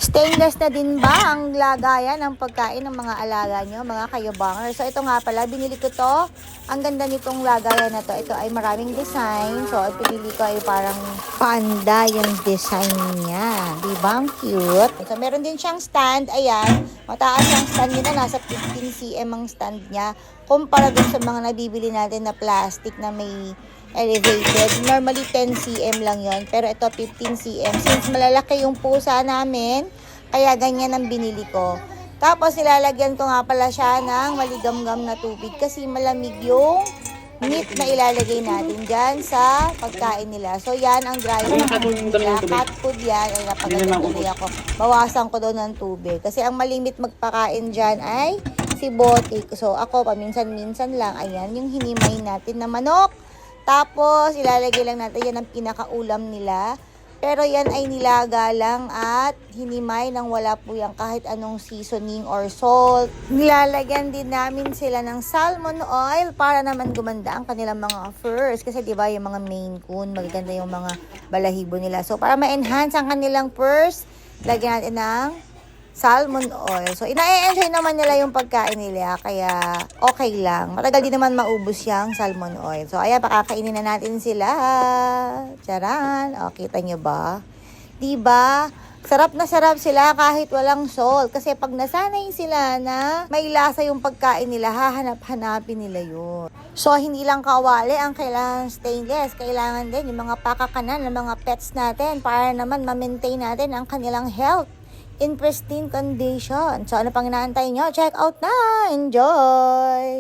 Stainless na din ba ang lagayan ng pagkain ng mga alaga nyo, mga kayabangers? So, ito nga pala, binili ko to. Ang ganda nitong lagayan na to. Ito ay maraming design. So, ang pinili ko ay parang panda yung design niya. Diba? Ang cute. So, meron din siyang stand. Ayan. Mataas ang stand niya na. Nasa 15 cm ang stand niya. Kumpara dun sa mga nabibili natin na plastic na may elevated. Normally 10 cm lang yon, pero ito 15 cm. Since malalaki yung pusa namin, kaya ganyan ang binili ko. Tapos nilalagyan ko nga pala siya ng maligamgam na tubig kasi malamig yung meat na ilalagay natin dyan sa pagkain nila. So yan ang dry food nila. Cat food yan. Ay napagatuloy ako. Bawasan ko doon ng tubig. Kasi ang malimit magpakain dyan ay si Botik. So ako paminsan-minsan lang. Ayan yung hinimay natin na manok. Tapos, ilalagay lang natin yan ang pinakaulam nila. Pero yan ay nilaga lang at hinimay nang wala po yan kahit anong seasoning or salt. Nilalagyan din namin sila ng salmon oil para naman gumanda ang kanilang mga furs. Kasi diba yung mga Maine Coon, magaganda yung mga balahibo nila. So, para ma-enhance ang kanilang furs, lagyan natin ng salmon oil. So, ina-enjoy naman nila yung pagkain nila. Kaya, okay lang. Matagal din naman maubos yung salmon oil. So, ayan, pakakainin na natin sila. Charan. O, kita nyo ba? Diba? Sarap na sarap sila kahit walang salt. Kasi pag nasanay sila na may lasa yung pagkain nila, hahanap-hanapin nila yun. So, hindi lang kawali ang kailangan stainless. Kailangan din yung mga pakakanan ng mga pets natin para naman ma-maintain natin ang kanilang health in pristine condition. So, ano pang inaantay nyo? Check out na! Enjoy!